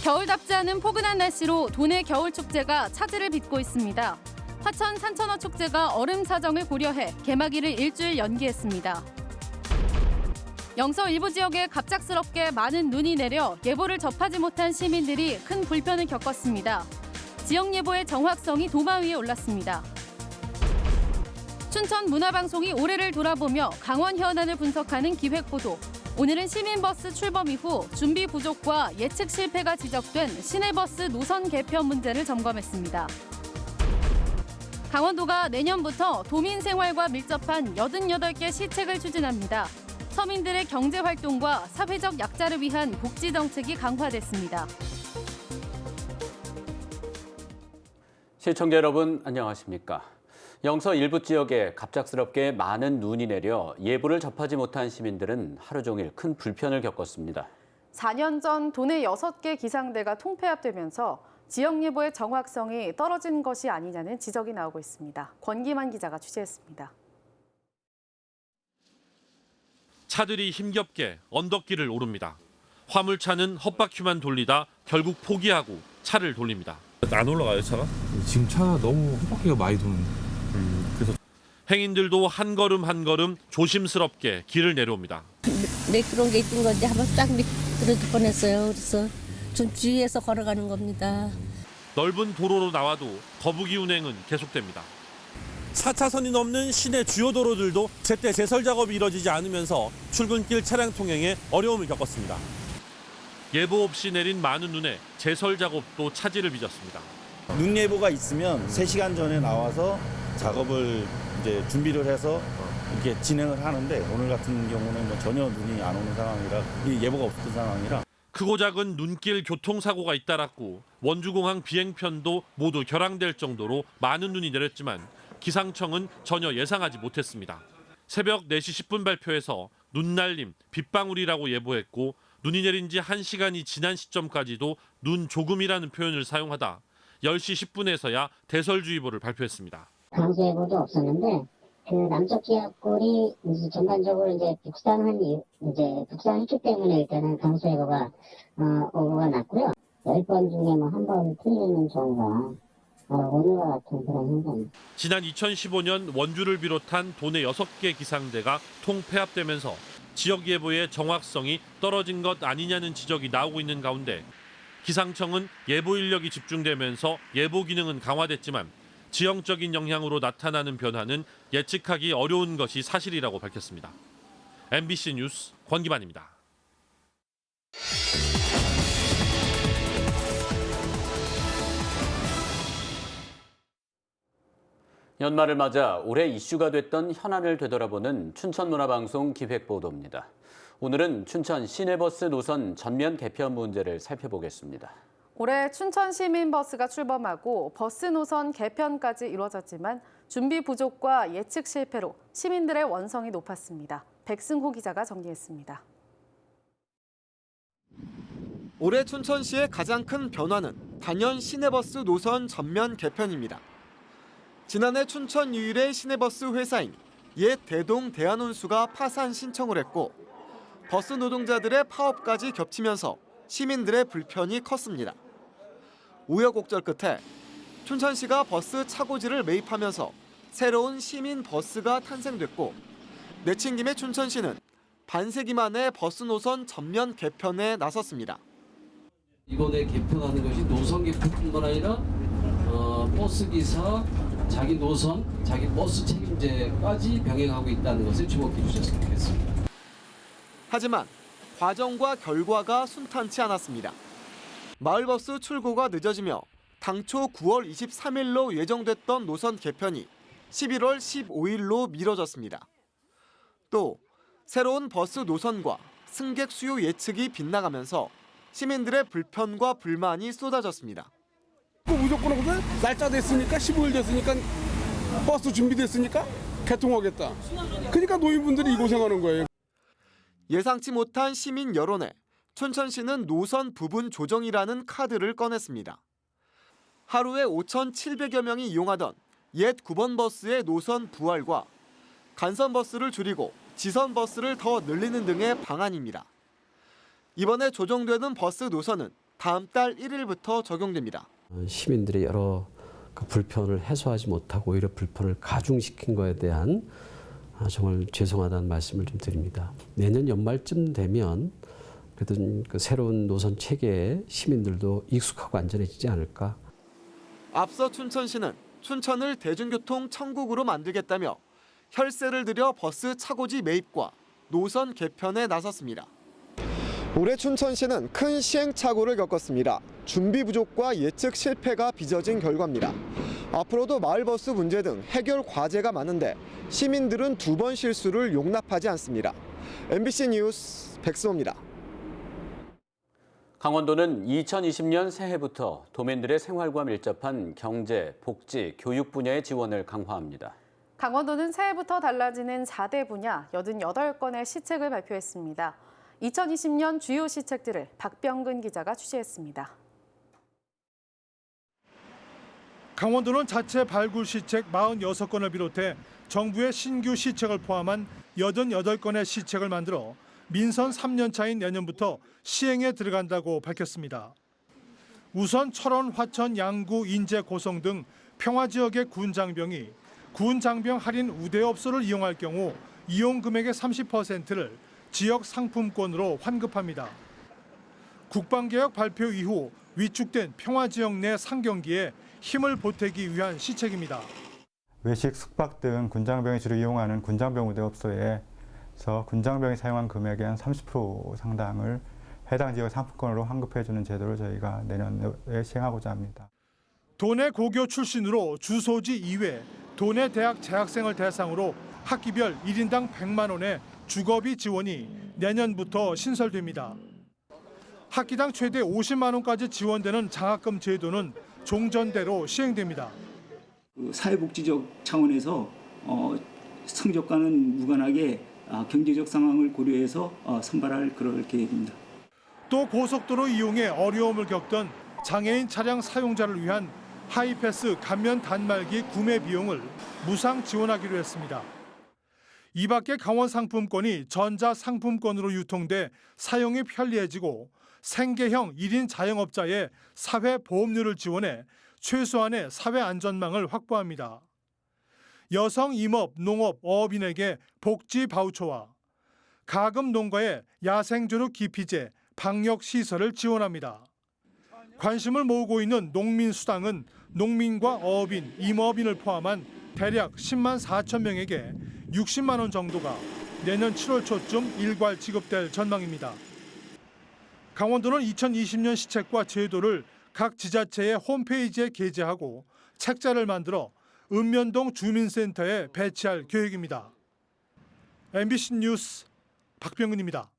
겨울답지 않은 포근한 날씨로 도내 겨울축제가 차질을 빚고 있습니다. 화천 산천어 축제가 얼음 사정을 고려해 개막일을 일주일 연기했습니다. 영서 일부 지역에 갑작스럽게 많은 눈이 내려 예보를 접하지 못한 시민들이 큰 불편을 겪었습니다. 지역 예보의 정확성이 도마 위에 올랐습니다. 춘천 문화방송이 올해를 돌아보며 강원 현안을 분석하는 기획보도. 오늘은 시민버스 출범 이후 준비 부족과 예측 실패가 지적된 시내버스 노선 개편 문제를 점검했습니다. 강원도가 내년부터 도민 생활과 밀접한 88개 시책을 추진합니다. 서민들의 경제활동과 사회적 약자를 위한 복지 정책이 강화됐습니다. 시청자 여러분 안녕하십니까? 영서 일부 지역에 갑작스럽게 많은 눈이 내려 예보를 접하지 못한 시민들은 하루 종일 큰 불편을 겪었습니다. 4년 전 도내 6개 기상대가 통폐합되면서 지역 예보의 정확성이 떨어진 것이 아니냐는 지적이 나오고 있습니다. 권기만 기자가 취재했습니다. 차들이 힘겹게 언덕길을 오릅니다. 화물차는 헛바퀴만 돌리다 결국 포기하고 차를 돌립니다. 안 올라가요, 차가? 지금 차가 너무 헛바퀴가 많이 도는데. 그래서 행인들도 한 걸음 한 걸음 조심스럽게 길을 내려옵니다. 미끄러운 게 있던 건데 한번 딱 미끄러질 뻔했어요. 그래서 좀 주의해서 걸어가는 겁니다. 넓은 도로로 나와도 거북이 운행은 계속됩니다. 4차선이 넘는 시내 주요 도로들도 제때 제설 작업이 이뤄지지 않으면서 출근길 차량 통행에 어려움을 겪었습니다. 예보 없이 내린 많은 눈에 제설 작업도 차질을 빚었습니다. 눈 예보가 있으면 3시간 전에 나와서 작업을 이제 준비를 해서 이렇게 진행을 하는데 오늘 같은 경우는 뭐 전혀 눈이 안 오는 상황이라 이 예보가 없었던 상황이라 크고 작은 눈길 교통사고가 잇따랐고 원주공항 비행편도 모두 결항될 정도로 많은 눈이 내렸지만 기상청은 전혀 예상하지 못했습니다. 새벽 4시 10분 발표에서 눈날림, 빗방울이라고 예보했고 눈이 내린 지 1시간이 지난 시점까지도 눈 조금이라는 표현을 사용하다 10시 10분에서야 대설주의보를 발표했습니다. 강수예보도 없었는데 그 남쪽 기압골이 이제 전반적으로 이제 북상했기 때문에 일단은 강수예보가 오보가 났고요. 10번 중에 뭐 한 번 틀리는 경우가 오늘과 같은 그런 현상입니다. 지난 2015년 원주를 비롯한 도내 6개 기상대가 통폐합되면서 지역 예보의 정확성이 떨어진 것 아니냐는 지적이 나오고 있는 가운데 기상청은 예보 인력이 집중되면서 예보 기능은 강화됐지만 지형적인 영향으로 나타나는 변화는 예측하기 어려운 것이 사실이라고 밝혔습니다. MBC 뉴스 권기만입니다. 연말을 맞아 올해 이슈가 됐던 현안을 되돌아보는 춘천문화방송 기획보도입니다. 오늘은 춘천 시내버스 노선 전면 개편 문제를 살펴보겠습니다. 올해 춘천 시민버스가 출범하고 버스 노선 개편까지 이루어졌지만 준비 부족과 예측 실패로 시민들의 원성이 높았습니다. 백승호 기자가 정리했습니다. 올해 춘천시의 가장 큰 변화는 단연 시내버스 노선 전면 개편입니다. 지난해 춘천 유일의 시내버스 회사인 옛 대동 대한운수가 파산 신청을 했고 버스 노동자들의 파업까지 겹치면서 시민들의 불편이 컸습니다. 우여곡절 끝에 춘천시가 버스 차고지를 매입하면서 새로운 시민 버스가 탄생됐고 내친 김에 춘천시는 반세기 만에 버스 노선 전면 개편에 나섰습니다. 이번에 개편하는 것이 노선 개편뿐만 아니라 버스 기사 자기 노선, 자기 버스 책임제까지 병행하고 있다는 것에 주목해 주셨으면 좋겠습니다. 하지만 과정과 결과가 순탄치 않았습니다. 마을버스 출고가 늦어지며 당초 9월 23일로 예정됐던 노선 개편이 11월 15일로 미뤄졌습니다. 또 새로운 버스 노선과 승객 수요 예측이 빗나가면서 시민들의 불편과 불만이 쏟아졌습니다. 무조건 하거든. 날짜 됐으니까 15일 됐으니까 버스 준비됐으니까 개통하겠다. 그러니까 노인분들이 이 고생하는 거예요. 예상치 못한 시민 여론에 춘천시는 노선 부분 조정이라는 카드를 꺼냈습니다. 하루에 5,700여 명이 이용하던 옛 9번 버스의 노선 부활과 간선 버스를 줄이고 지선 버스를 더 늘리는 등의 방안입니다. 이번에 조정되는 버스 노선은 다음 달 1일부터 적용됩니다. 시민들의 여러 그 불편을 해소하지 못하고 오히려 불편을 가중시킨 거에 대한 정말 죄송하다는 말씀을 좀 드립니다. 내년 연말쯤 되면 그래도 그 새로운 노선 체계에 시민들도 익숙하고 안전해지지 않을까. 앞서 춘천시는 춘천을 대중교통 천국으로 만들겠다며 혈세를 들여 버스 차고지 매입과 노선 개편에 나섰습니다. 올해 춘천시는 큰 시행착오를 겪었습니다. 준비 부족과 예측 실패가 빚어진 결과입니다. 앞으로도 마을버스 문제 등 해결 과제가 많은데 시민들은 2번 실수를 용납하지 않습니다. MBC 뉴스 백수호입니다. 강원도는 2020년 새해부터 도민들의 생활과 밀접한 경제, 복지, 교육 분야의 지원을 강화합니다. 강원도는 새해부터 달라지는 4대 분야 88건의 시책을 발표했습니다. 2020년 주요 시책들을 박병근 기자가 취재했습니다. 강원도는 자체 발굴 시책 46건을 비롯해 정부의 신규 시책을 포함한 88건의 시책을 만들어 민선 3년 차인 내년부터 시행에 들어간다고 밝혔습니다. 우선 철원, 화천, 양구, 인제, 고성 등 평화 지역의 군 장병이 군 장병 할인 우대업소를 이용할 경우 이용 금액의 30%를 지역 상품권으로 환급합니다. 국방개혁 발표 이후 위축된 평화 지역 내 상경기에 힘을 보태기 위한 시책입니다. 외식, 숙박 등 군장병이 주로 이용하는 군장병 우대업소에서 군장병이 사용한 금액의 한 30% 상당을 해당 지역 상품권으로 환급해주는 제도를 저희가 내년에 시행하고자 합니다. 도내 고교 출신으로 주소지 이외 도내 대학 재학생을 대상으로 학기별 1인당 100만 원의 주거비 지원이 내년부터 신설됩니다. 학기당 최대 50만 원까지 지원되는 장학금 제도는 종전대로 시행됩니다. 사회복지적 차원에서 성적과는 무관하게 경제적 상황을 고려해서 선발할 그럴 계획입니다. 또 고속도로 이용에 어려움을 겪던 장애인 차량 사용자를 위한 하이패스 감면 단말기 구매 비용을 무상 지원하기로 했습니다. 이 밖에 강원 상품권이 전자 상품권으로 유통돼 사용이 편리해지고 생계형 1인 자영업자의 사회보험료를 지원해 최소한의 사회안전망을 확보합니다. 여성 임업, 농업, 어업인에게 복지 바우처와 가금 농가의 야생조류 기피제, 방역시설을 지원합니다. 관심을 모으고 있는 농민수당은 농민과 어업인, 임업인을 포함한 대략 10만 4천 명에게 60만 원 정도가 내년 7월 초쯤 일괄 지급될 전망입니다. 강원도는 2020년 시책과 제도를 각 지자체의 홈페이지에 게재하고 책자를 만들어 읍면동 주민센터에 배치할 계획입니다. MBC 뉴스 박병근입니다.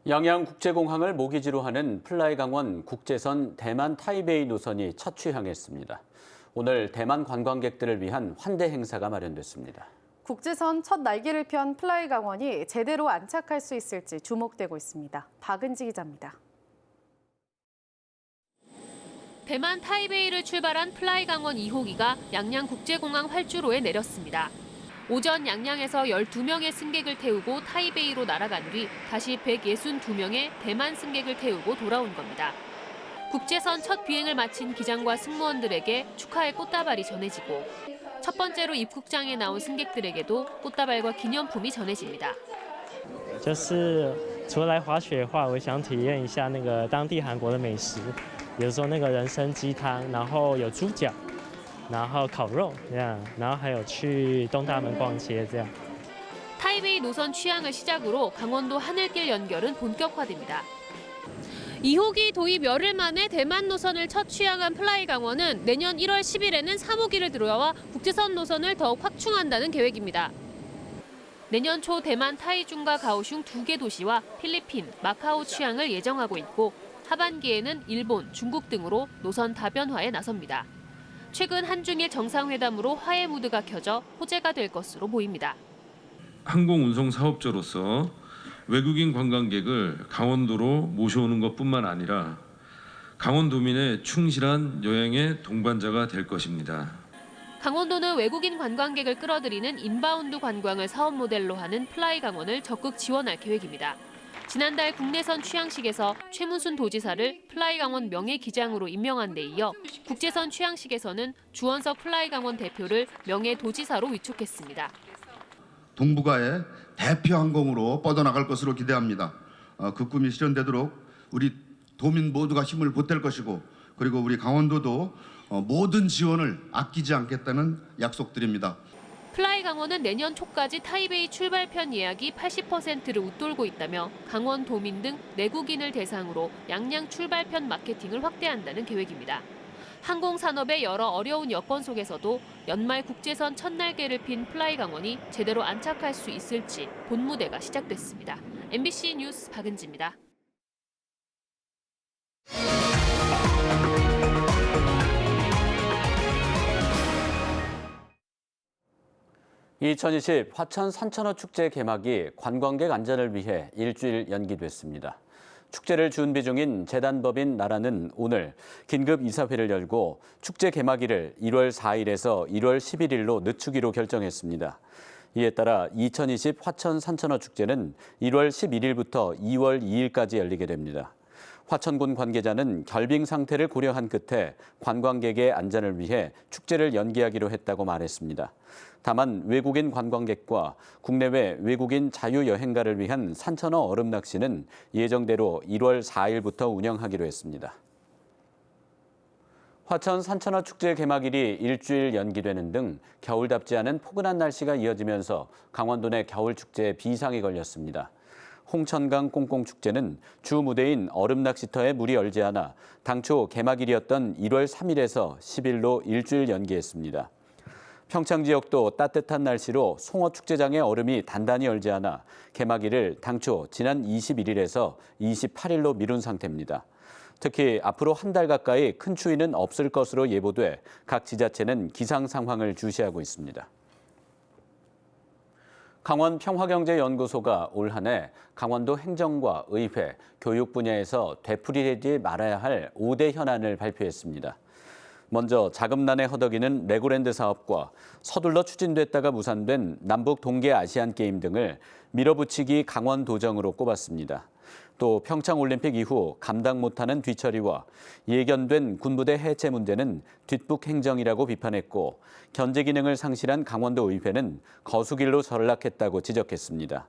양양국제공항을 모기지로 하는 플라이강원 국제선 대만 타이베이 노선이 첫 취항했습니다. 오늘 대만 관광객들을 위한 환대 행사가 마련됐습니다. 국제선 첫 날개를 편 플라이강원이 제대로 안착할 수 있을지 주목되고 있습니다. 박은지 기자입니다. 대만 타이베이를 출발한 플라이강원 2호기가 양양국제공항 활주로에 내렸습니다. 오전 양양에서 12명의 승객을 태우고 타이베이로 날아간 뒤 다시 162명의 대만 승객을 태우고 돌아온 겁니다. 국제선 첫 비행을 마친 기장과 승무원들에게 축하의 꽃다발이 전해지고 첫 번째로 입국장에 나온 승객들에게도 꽃다발과 기념품이 전해집니다. 就是除了来滑雪的话，我想体验一下那个当地韩国的美食，比如说那个人参鸡汤，然后有猪脚，然后烤肉这样，然后还有去东大门逛街这样。 타이베이 노선 취항을 시작으로 강원도 하늘길 연결은 본격화됩니다. 2호기 도입 열흘 만에 대만 노선을 첫 취항한 플라이강원은 내년 1월 10일에는 3호기를 들어와 국제선 노선을 더욱 확충한다는 계획입니다. 내년 초 대만 타이중과 가오슝 2개 도시와 필리핀, 마카오 취항을 예정하고 있고 하반기에는 일본, 중국 등으로 노선 다변화에 나섭니다. 최근 한중의 정상회담으로 화해 무드가 켜져 호재가 될 것으로 보입니다. 항공운송 사업자로서 외국인 관광객을 강원도로 모셔오는 것뿐만 아니라 강원도민의 충실한 여행의 동반자가 될 것입니다. 강원도는 외국인 관광객을 끌어들이는 인바운드 관광을 사업 모델로 하는 플라이강원을 적극 지원할 계획입니다. 지난달 국내선 취항식에서 최문순 도지사를 플라이강원 명예기장으로 임명한 데 이어 국제선 취항식에서는 주원석 플라이강원 대표를 명예도지사로 위촉했습니다. 동북아의 대표 항공으로 뻗어나갈 것으로 기대합니다. 그 꿈이 실현되도록 우리 도민 모두가 힘을 보탤 것이고 그리고 우리 강원도도 모든 지원을 아끼지 않겠다는 약속드립니다. 플라이강원은 내년 초까지 타이베이 출발편 예약이 80%를 웃돌고 있다며 강원 도민 등 내국인을 대상으로 양양 출발편 마케팅을 확대한다는 계획입니다. 항공산업의 여러 어려운 여건 속에서도 연말 국제선 첫날개를 핀 플라이강원이 제대로 안착할 수 있을지 본무대가 시작됐습니다. MBC 뉴스 박은지입니다. 2020 화천 산천어 축제 개막이 관광객 안전을 위해 일주일 연기됐습니다. 축제를 준비 중인 재단법인 나라는 오늘 긴급 이사회를 열고 축제 개막일을 1월 4일에서 1월 11일로 늦추기로 결정했습니다. 이에 따라 2020 화천 산천어 축제는 1월 11일부터 2월 2일까지 열리게 됩니다. 화천군 관계자는 결빙 상태를 고려한 끝에 관광객의 안전을 위해 축제를 연기하기로 했다고 말했습니다. 다만 외국인 관광객과 국내외 외국인 자유여행가를 위한 산천어 얼음 낚시는 예정대로 1월 4일부터 운영하기로 했습니다. 화천 산천어 축제 개막일이 일주일 연기되는 등 겨울답지 않은 포근한 날씨가 이어지면서 강원도 내 겨울 축제에 비상이 걸렸습니다. 홍천강 꽁꽁축제는 주 무대인 얼음 낚시터에 물이 얼지 않아 당초 개막일이었던 1월 3일에서 10일로 일주일 연기했습니다. 평창 지역도 따뜻한 날씨로 송어축제장의 얼음이 단단히 얼지 않아 개막일을 당초 지난 21일에서 28일로 미룬 상태입니다. 특히 앞으로 한 달 가까이 큰 추위는 없을 것으로 예보돼 각 지자체는 기상 상황을 주시하고 있습니다. 강원평화경제연구소가 올 한 해 강원도 행정과 의회, 교육 분야에서 되풀이되지 말아야 할 5대 현안을 발표했습니다. 먼저 자금난에 허덕이는 레고랜드 사업과 서둘러 추진됐다가 무산된 남북 동계 아시안 게임 등을 밀어붙이기 강원도정으로 꼽았습니다. 또 평창올림픽 이후 감당 못하는 뒤처리와 예견된 군부대 해체 문제는 뒷북 행정이라고 비판했고 견제 기능을 상실한 강원도 의회는 거수길로 전락했다고 지적했습니다.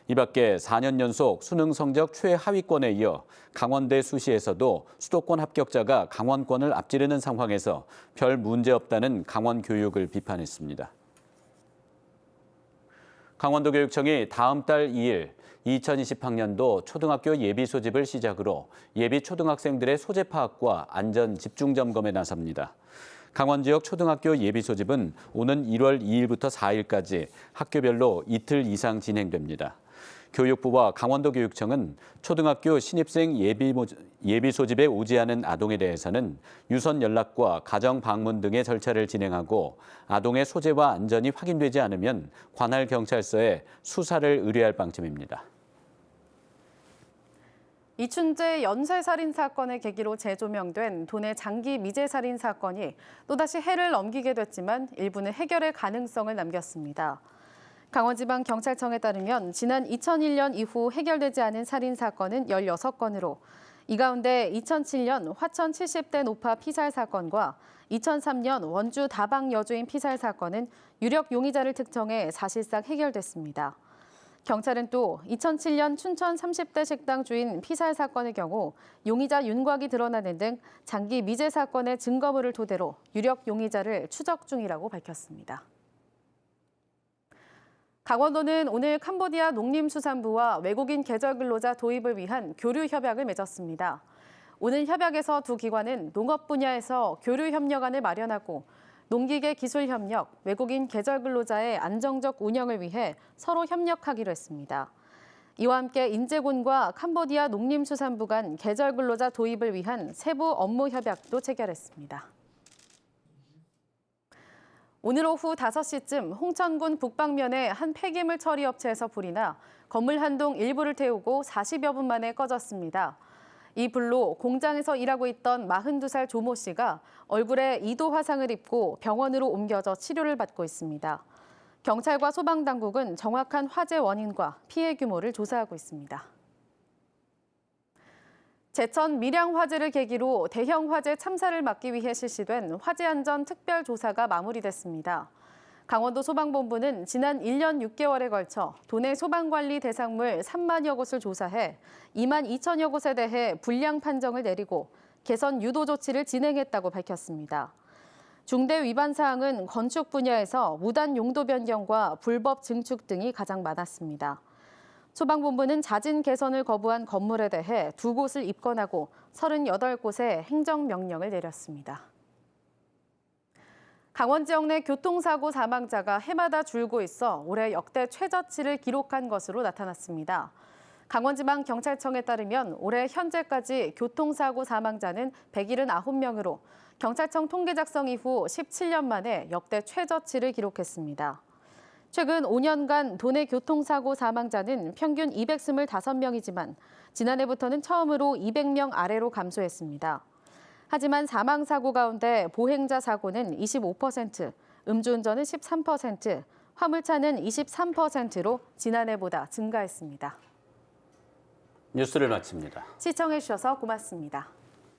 이 밖에 4년 연속 수능 성적 최하위권에 이어 강원대 수시에서도 수도권 합격자가 강원권을 앞지르는 상황에서 별 문제 없다는 강원 교육을 비판했습니다. 강원도교육청이 다음 달 2일 2020학년도 초등학교 예비 소집을 시작으로 예비 초등학생들의 소재 파악과 안전 집중 점검에 나섭니다. 강원 지역 초등학교 예비 소집은 오는 1월 2일부터 4일까지 학교별로 이틀 이상 진행됩니다. 교육부와 강원도교육청은 초등학교 신입생 예비 소집에 오지 않은 아동에 대해서는 유선 연락과 가정 방문 등의 절차를 진행하고 아동의 소재와 안전이 확인되지 않으면 관할 경찰서에 수사를 의뢰할 방침입니다. 이춘재 연쇄살인 사건의 계기로 재조명된 도내 장기 미제살인 사건이 또다시 해를 넘기게 됐지만 일부는 해결의 가능성을 남겼습니다. 강원지방경찰청에 따르면 지난 2001년 이후 해결되지 않은 살인 사건은 16건으로 이 가운데 2007년 화천 70대 노파 피살 사건과 2003년 원주 다방 여주인 피살 사건은 유력 용의자를 특정해 사실상 해결됐습니다. 경찰은 또 2007년 춘천 30대 식당 주인 피살 사건의 경우 용의자 윤곽이 드러나는 등 장기 미제 사건의 증거물을 토대로 유력 용의자를 추적 중이라고 밝혔습니다. 강원도는 오늘 캄보디아 농림수산부와 외국인 계절 근로자 도입을 위한 교류 협약을 맺었습니다. 오늘 협약에서 두 기관은 농업 분야에서 교류 협력안을 마련하고 농기계 기술 협력, 외국인 계절 근로자의 안정적 운영을 위해 서로 협력하기로 했습니다. 이와 함께 인제군과 캄보디아 농림수산부 간 계절 근로자 도입을 위한 세부 업무 협약도 체결했습니다. 오늘 오후 5시쯤 홍천군 북방면의 한 폐기물 처리 업체에서 불이 나 건물 한 동 일부를 태우고 40여 분 만에 꺼졌습니다. 이 불로 공장에서 일하고 있던 42살 조모 씨가 얼굴에 2도 화상을 입고 병원으로 옮겨져 치료를 받고 있습니다. 경찰과 소방당국은 정확한 화재 원인과 피해 규모를 조사하고 있습니다. 제천 밀양 화재를 계기로 대형 화재 참사를 막기 위해 실시된 화재 안전 특별 조사가 마무리됐습니다. 강원도 소방본부는 지난 1년 6개월에 걸쳐 도내 소방관리 대상물 3만여 곳을 조사해 2만 2천여 곳에 대해 불량 판정을 내리고 개선 유도 조치를 진행했다고 밝혔습니다. 중대 위반 사항은 건축 분야에서 무단 용도 변경과 불법 증축 등이 가장 많았습니다. 소방본부는 잦은 개선을 거부한 건물에 대해 2곳을 입건하고 38곳에 행정명령을 내렸습니다. 강원 지역 내 교통사고 사망자가 해마다 줄고 있어 올해 역대 최저치를 기록한 것으로 나타났습니다. 강원지방경찰청에 따르면 올해 현재까지 교통사고 사망자는 179명으로 경찰청 통계 작성 이후 17년 만에 역대 최저치를 기록했습니다. 최근 5년간 도내 교통사고 사망자는 평균 225명이지만 지난해부터는 처음으로 200명 아래로 감소했습니다. 하지만 사망사고 가운데 보행자 사고는 25%, 음주운전은 13%, 화물차는 23%로 지난해보다 증가했습니다. 뉴스를 마칩니다. 시청해주셔서 고맙습니다.